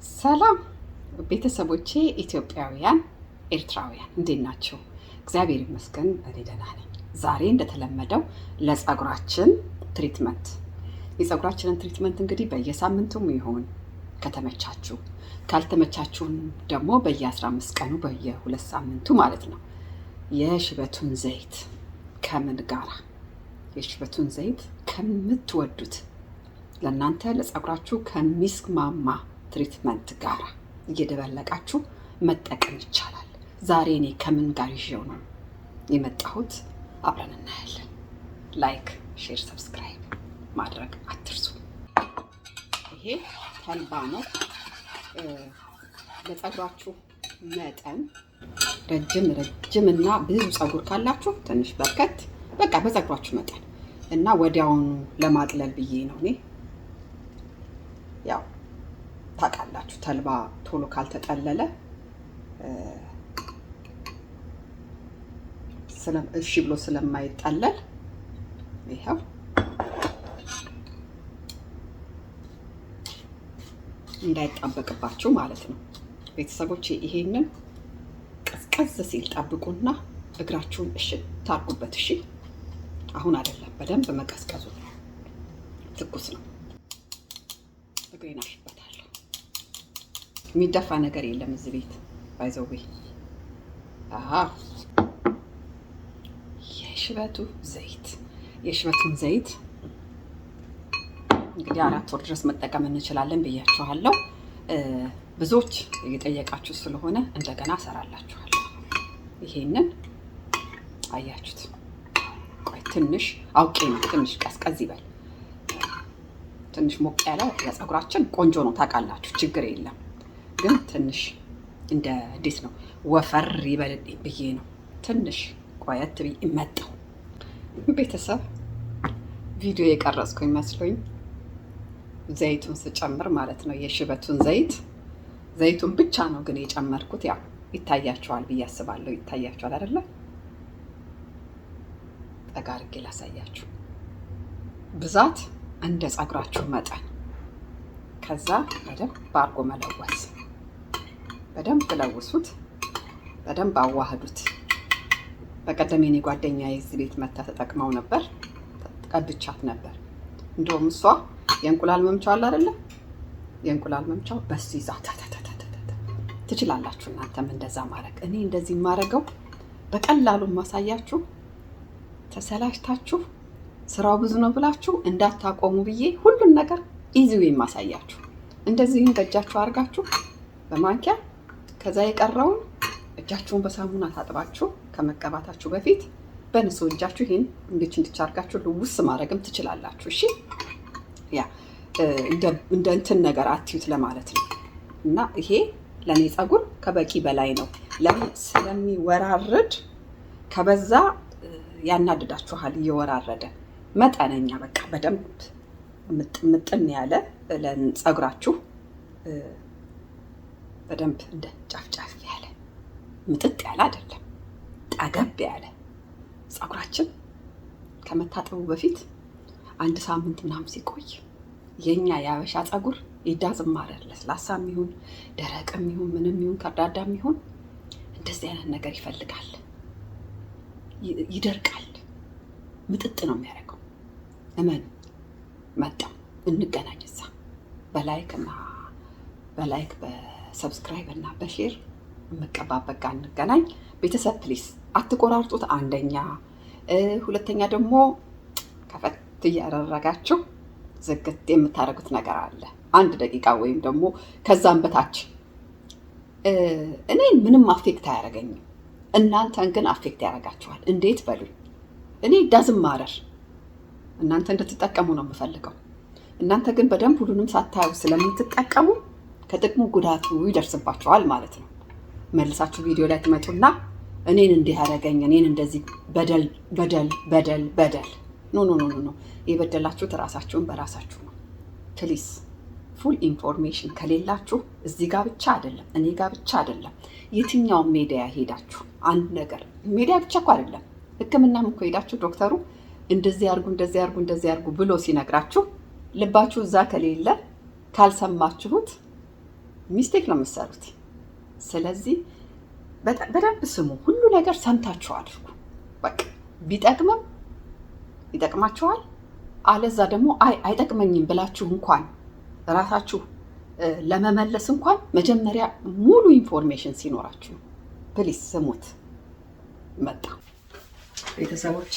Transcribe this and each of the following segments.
ሰላም ቤተሰቦቼ ኢትዮጵያውያን ኤርትራውያን እንዴት ናቸው? እግዚአብሔር ይመስገን እኔ ደህና ነኝ። ዛሬ እንደተለመደው ለፀጉራችን ትሪትመንት የፀጉራችንን ትሪትመንት እንግዲህ በየሳምንቱም ይሁን ከተመቻችሁ፣ ካልተመቻችሁን ደግሞ በየ15 ቀኑ በየ2 ሳምንቱ ማለት ነው። የሽበቱን ዘይት ከምን ጋራ የሽበቱን ዘይት ከምትወዱት ለእናንተ ለፀጉራችሁ ከሚስማማ ትሪትመንት ጋር እየደበለቃችሁ መጠቀም ይቻላል። ዛሬ እኔ ከምን ጋር ይዤው ነው የመጣሁት አብረን እናያለን። ላይክ፣ ሼር፣ ሰብስክራይብ ማድረግ አትርሱ። ይሄ ተልባ ነው። ለፀጉራችሁ መጠን ረጅም እና ብዙ ፀጉር ካላችሁ ትንሽ በርከት በቃ በፀጉራችሁ መጠን እና ወዲያውኑ ለማጥለል ብዬ ነው እኔ ያው ታውቃላችሁ ተልባ ቶሎ ካልተጠለለ እሺ ብሎ ስለማይጠለል ይሄው እንዳይጣበቅባችሁ ማለት ነው ቤተሰቦቼ። ይሄንን ቀዝቀዝ ሲል ጠብቁና እግራችሁን እሽት ታርጉበት። እሺ አሁን አይደለም፣ በደንብ መቀዝቀዙ ትኩስ ነው። እግሬን አሽበታለሁ። የሚደፋ ነገር የለም እዚህ ቤት ባይዘዌ። የሽበቱን ዘይት እንግዲህ 4 ወር ድረስ መጠቀም እንችላለን ብያችኋለሁ። ብዙዎች እየጠየቃችሁ ስለሆነ እንደገና እሰራላችኋለሁ። ይሄንን አያችሁት? ቆይ ትንሽ አውቄ ነው፣ ትንሽ ቀዝቀዝ ይበል። ትንሽ ሞቅ ያለ ለፀጉራችን ቆንጆ ነው ታውቃላችሁ፣ ችግር የለም። ግን ትንሽ እንዴት ነው ወፈር ይበል ብዬ ነው ትንሽ ቆየት ብዬ መጣሁ። ቤተሰብ ቪዲዮ የቀረጽኩ ይመስለኝ ዘይቱን ስጨምር ማለት ነው። የሽበቱን ዘይቱን ብቻ ነው ግን የጨመርኩት። ያው ይታያችኋል ብዬ አስባለሁ። ይታያችኋል አይደለ? ጠጋ አድርጌ ላሳያችሁ። ብዛት እንደ ፀጉራችሁ መጠን። ከዛ በደንብ አድርጎ መለወስ። በደንብ ለውሱት፣ በደንብ አዋህዱት። በቀደም የኔ ጓደኛ የዚህ ቤት መታ ተጠቅመው ነበር፣ ቀብቻት ነበር። እንደውም እሷ የእንቁላል መምቻው አለ አይደለ? የእንቁላል መምቻው በሱ ይዛ ትችላላችሁ እናንተም እንደዛ ማድረግ። እኔ እንደዚህ የማደርገው በቀላሉ ማሳያችሁ፣ ተሰላችታችሁ ስራው ብዙ ነው ብላችሁ እንዳታቆሙ ብዬ ሁሉን ነገር ኢዚው የማሳያችሁ። እንደዚህም በእጃችሁ አድርጋችሁ በማንኪያ ከዛ የቀረውን እጃችሁን በሳሙና ታጥባችሁ ከመቀባታችሁ በፊት በንጹህ እጃችሁ ይሄን እንድች አድርጋችሁ ልውስ ማድረግም ትችላላችሁ። እሺ ያ እንደ እንትን ነገር አትዩት ለማለት ነው። እና ይሄ ለኔ ፀጉር ከበቂ በላይ ነው። ለምን ስለሚወራረድ፣ ከበዛ ያናድዳችኋል እየወራረደ። መጠነኛ በቃ በደንብ ምጥን ያለ ለፀጉራችሁ በደንብ እንደ ጫፍጫፍ ያለ ምጥጥ ያለ አይደለም፣ ጠገብ ያለ ፀጉራችን ከመታጠቡ በፊት 1 ሳምንት ምናምን ሲቆይ የኛ የአበሻ ፀጉር ይዳዝማራል። ለስላሳም ይሁን ደረቅም ይሁን ምንም ይሁን ከርዳዳም ይሁን እንደዚህ አይነት ነገር ይፈልጋል። ይደርቃል፣ ምጥጥ ነው የሚያደርገው። እመን መጣም እንገናኝ እዛ በላይክ በሰብስክራይብ እና በሼር የምቀባበት ጋር እንገናኝ። ቤተሰብ ፕሊስ አትቆራርጡት። አንደኛ፣ ሁለተኛ ደግሞ ከፈት እያደረጋችሁ ዝግት የምታደርጉት ነገር አለ 1 ደቂቃ ወይም ደግሞ ከዛም በታች። እኔ ምንም አፌክት አያደርገኝም፣ እናንተን ግን አፌክት ያደርጋችኋል። እንዴት በሉኝ። እኔ ዳዝም ማረር እናንተ እንድትጠቀሙ ነው የምፈልገው። እናንተ ግን በደንብ ሁሉንም ሳታዩ ስለምትጠቀሙ ከጥቅሙ ጉዳቱ ይደርስባችኋል ማለት ነው። መልሳችሁ ቪዲዮ ላይ ትመጡና እኔን እንዲህ ያደረገኝ፣ እኔን እንደዚህ በደል። ኖ የበደላችሁት ራሳችሁን በራሳችሁ ነው። ፕሊስ ፉል ኢንፎርሜሽን ከሌላችሁ እዚህ ጋር ብቻ አይደለም፣ እኔ ጋር ብቻ አይደለም፣ የትኛውም ሜዲያ ሄዳችሁ አንድ ነገር ሜዲያ ብቻ እኮ አይደለም፣ ሕክምናም እኮ ሄዳችሁ ዶክተሩ እንደዚህ ያርጉ ብሎ ሲነግራችሁ ልባችሁ እዛ ከሌለ ካልሰማችሁት ሚስቴክ ነው የምትሰሩት። ስለዚህ በደንብ ስሙ። ሁሉ ነገር ሰምታችሁ አድርጉ። በቃ ቢጠቅምም ይጠቅማችኋል፣ አለዛ ደግሞ አይጠቅመኝም ብላችሁ እንኳን ራሳችሁ ለመመለስ እንኳን መጀመሪያ ሙሉ ኢንፎርሜሽን ሲኖራችሁ ፕሊስ ስሙት። መጣ ቤተሰቦቼ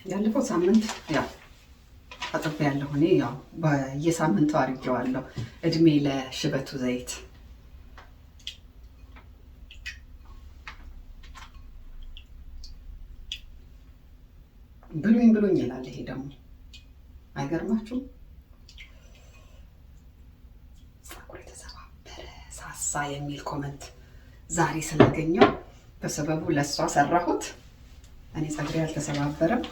ያለፈው ሳምንት ያው አጥቤ ያለሁ እኔ ያው በየሳምንቱ አድርጌዋለሁ። እድሜ ለሽበቱ ዘይት። ብሉኝ ብሉኝ ይላል። ይሄ ደግሞ አይገርማችሁም? ፀጉር የተሰባበረ ሳሳ የሚል ኮመንት ዛሬ ስላገኘው በሰበቡ ለእሷ ሰራሁት። እኔ ፀጉሬ አልተሰባበረም፣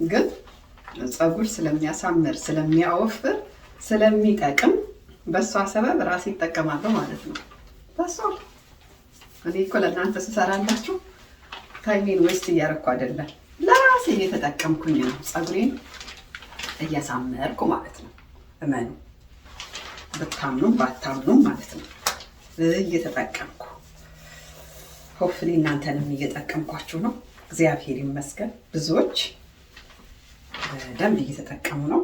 ግን ፀጉር ስለሚያሳምር ስለሚያወፍር ስለሚጠቅም በእሷ ሰበብ ራሴ ይጠቀማለሁ ማለት ነው። በሷ እኔ እኮ ለእናንተ ስሰራላችሁ ታይሜን ዌስት እያረኩ አይደለም፣ ለራሴ እየተጠቀምኩኝ ነው። ፀጉሬን እያሳመርኩ ማለት ነው። እመኑ፣ ብታምኑም ባታምኑም ማለት ነው እየተጠቀምኩ። ሆፍሊ እናንተንም እየጠቀምኳችሁ ነው። እግዚአብሔር ይመስገን። ብዙዎች ደንብ እየተጠቀሙ ነው።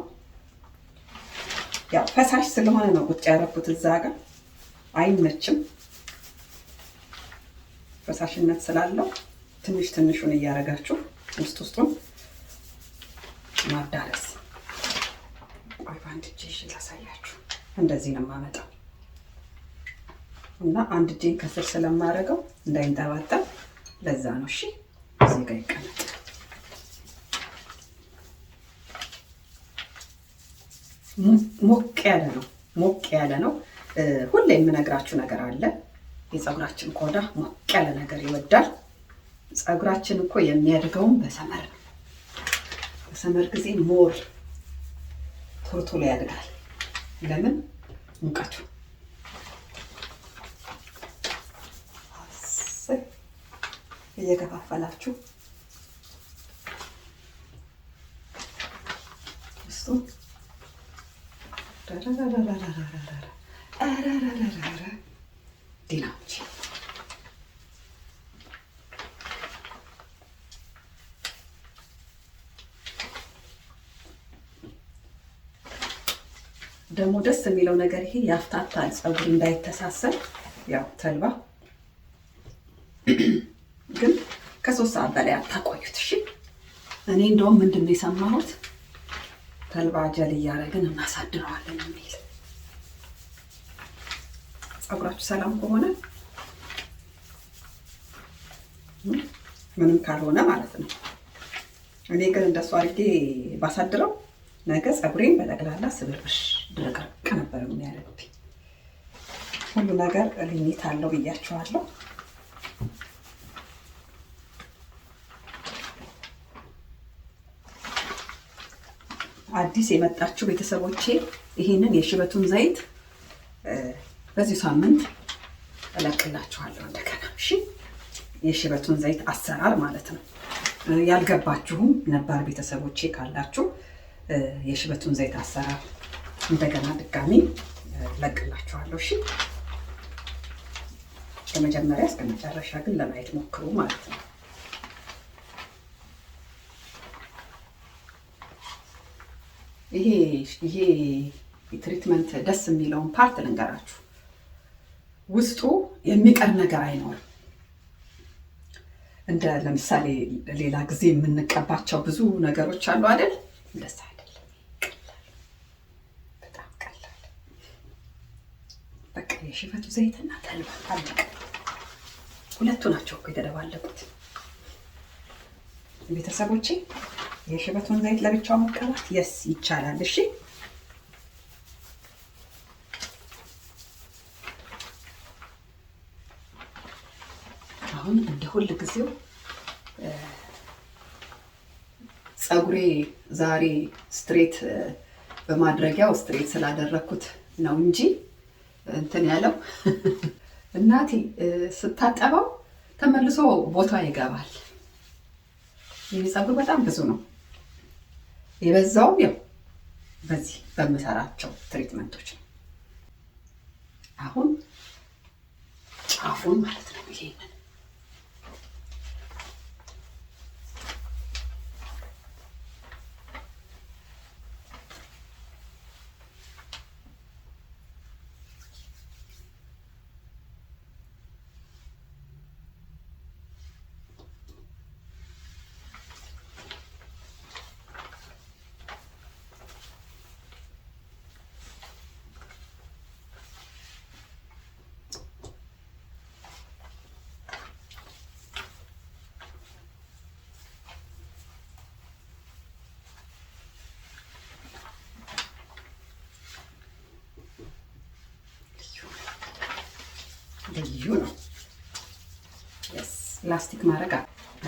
ያው ፈሳሽ ስለሆነ ነው ቁጭ ያደረኩት እዛ ጋር። አይመችም፣ ፈሳሽነት ስላለው ትንሽ ትንሹን እያደረጋችሁ ውስጡን ማዳረስ። ቆይ በአንድ እጄ ላሳያችሁ። እንደዚህ ነው የማመጣው እና አንድ እጄን ከስር ስለማደርገው እንዳይንጠባጠብ ለዛ ነው። እሺ እዚህ ጋር ይቀመጥ። ሞቅ ያለ ነው። ሁሌ የምነግራችሁ ነገር አለ። የፀጉራችን ቆዳ ሞቅ ያለ ነገር ይወዳል። ፀጉራችን እኮ የሚያድገውም በሰመር ነው። በሰመር ጊዜ ሞር ቶሎ ያድጋል። ለምን? ሙቀቱ። እየከፋፈላችሁ እሱ ዲናች ደግሞ ደስ የሚለው ነገር ይሄ ያፍታታል፣ ፀጉር እንዳይተሳሰር። ያው ተልባ ግን ከ3 ሰዓት በላይ አታቆዩት። እሺ እኔ እንደውም ምንድን ነው የሰማሁት ተልባ ጀል እያደረግን እናሳድረዋለን የሚል። ፀጉራችሁ ሰላም ከሆነ ምንም ካልሆነ ማለት ነው። እኔ ግን እንደሱ አድርጌ ባሳድረው ነገ ፀጉሬን በጠቅላላ ስብርብር ድርቅርቅ ነበር የሚያደርግብኝ። ሁሉ ነገር ሊሚት አለው ብያችኋለሁ። አዲስ የመጣችሁ ቤተሰቦቼ ይሄንን የሽበቱን ዘይት በዚህ ሳምንት እለቅላችኋለሁ እንደገና። እሺ የሽበቱን ዘይት አሰራር ማለት ነው። ያልገባችሁም ነባር ቤተሰቦቼ ካላችሁ የሽበቱን ዘይት አሰራር እንደገና ድጋሚ እለቅላችኋለሁ። እሺ ከመጀመሪያ እስከ መጨረሻ ግን ለማየት ሞክሩ ማለት ነው። ይሄ ትሪትመንት ደስ የሚለውን ፓርት ልንገራችሁ። ውስጡ የሚቀር ነገር አይኖርም። እንደ ለምሳሌ ሌላ ጊዜ የምንቀባቸው ብዙ ነገሮች አሉ አይደል? እንደዛ አይደለም። ቀላል፣ በጣም ቀላል። በቃ የሽበቱ ዘይትና ተልባ አለቀ። ሁለቱ ናቸው እኮ የተደባለቁት። ቤተሰቦቼ የሽበቱን ዘይት ለብቻው መቀባት የስ ይቻላል። እሺ አሁን እንደ ሁል ጊዜው ፀጉሬ ዛሬ ስትሬት በማድረጊያው ስትሬት ስላደረኩት ነው እንጂ እንትን ያለው እናቴ ስታጠበው ተመልሶ ቦታ ይገባል። ይህ ፀጉር በጣም ብዙ ነው የበዛው፣ ያው በዚህ በምሰራቸው ትሪትመንቶች ነው። ጫፉን ማለት ነው። ይሄንን ልዩ ነው። ላስቲክ ማድረግ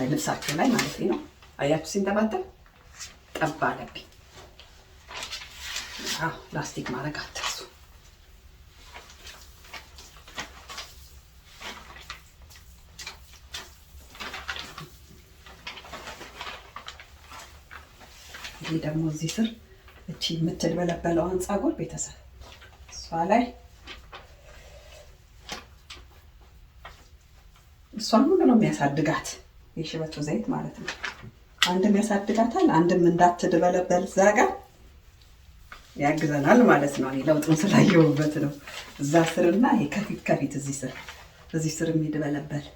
ልብሳችሁ ላይ ማለት ነው። አያችሁ ሲንጠባጠብ ጠብ አለብኝ። ላስቲክ ማድረግ አትርሱ። ይሄ ደግሞ እዚህ ስር እቺ የምትልበለበለዋን ፀጉር ቤተሰብ እሷ ላይ እሷን ሁሉ ነው የሚያሳድጋት የሽበቱ ዘይት ማለት ነው። አንድም ያሳድጋታል፣ አንድም እንዳትድበለበል እዛ ጋር ያግዘናል ማለት ነው። እኔ ለውጡን ስላየሁበት ነው። እዛ ስርና ይሄ ከፊት እዚህ ስር የሚድበለበል።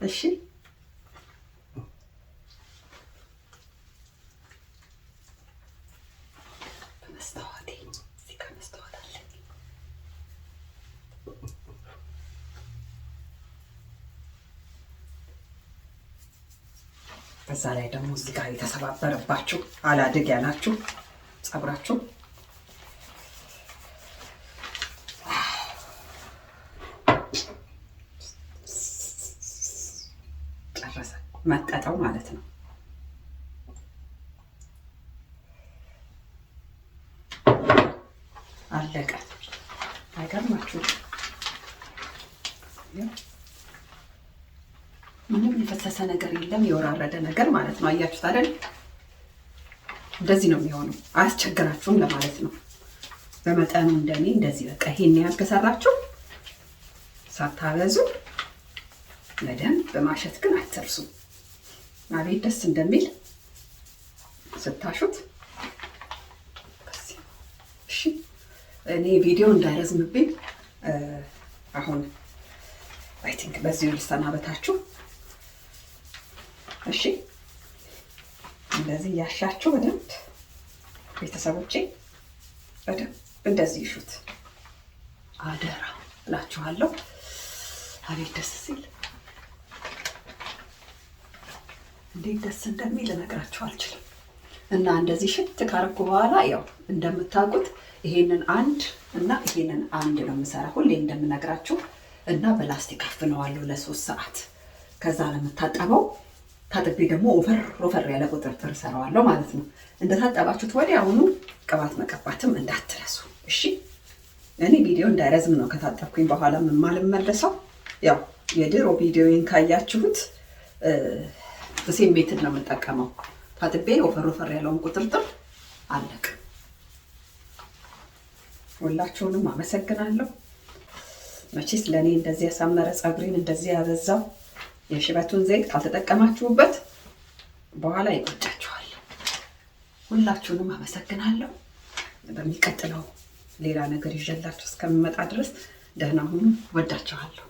እሺ በዛ ላይ ደግሞ እዚህ ጋር የተሰባበረባችሁ አላድግ ያላችሁ ፀጉራችሁ ጨረሰ መጠጠው ማለት ነው። አለቀ። አይገርማችሁ? ምንም የፈሰሰ ነገር የለም፣ የወራረደ ነገር ማለት ነው። አያችሁት አይደል? እንደዚህ ነው የሚሆነው። አያስቸግራችሁም ለማለት ነው። በመጠኑ እንደኔ እንደዚህ በቃ ይሄን ያህል ከሰራችሁ ሳታበዙ በደንብ በማሸት ግን አትርሱ። አቤት ደስ እንደሚል ስታሹት። እሺ እኔ ቪዲዮ እንዳይረዝምብኝ አሁን አይ ቲንክ በዚሁ ልሰናበታችሁ። እሺ እንደዚህ ያሻችሁ በደንብ ቤተሰቦቼ በደንብ እንደዚህ ይሹት አደራ እላችኋለሁ። አቤት ደስ ሲል እንዴት ደስ እንደሚል ልነግራችሁ አልችልም። እና እንደዚህ ሽት ካረኩ በኋላ ያው እንደምታውቁት ይሄንን አንድ እና ይሄንን አንድ ነው የምሰራው ሁሌ እንደምነግራችሁ። እና በላስቲክ አፍነዋለሁ ለ3 ሰዓት። ከዛ ለምታጠበው ታጥቤ ደግሞ ኦፈር ያለ ቁጥርጥር ሰራዋለሁ ማለት ነው። እንደታጠባችሁት ወዲያውኑ ቅባት መቀባትም እንዳትረሱ እሺ። እኔ ቪዲዮ እንዳይረዝም ነው ከታጠብኩኝ በኋላ የማልመለሰው። ያው የድሮ ቪዲዮዬን ካያችሁት በሴም ሜትድ ነው የምጠቀመው። ታጥቤ ኦፈር ያለውን ቁጥርጥር አለቅ። ሁላችሁንም አመሰግናለሁ። መቼስ ለኔ እንደዚህ ያሳመረ ፀጉሬን እንደዚህ ያበዛው የሽበቱን ዘይት ካልተጠቀማችሁበት በኋላ ይቆጫችኋል። ሁላችሁንም አመሰግናለሁ። በሚቀጥለው ሌላ ነገር ይዤላችሁ እስከምመጣ ድረስ ደህና ሁኑ። ወዳችኋለሁ።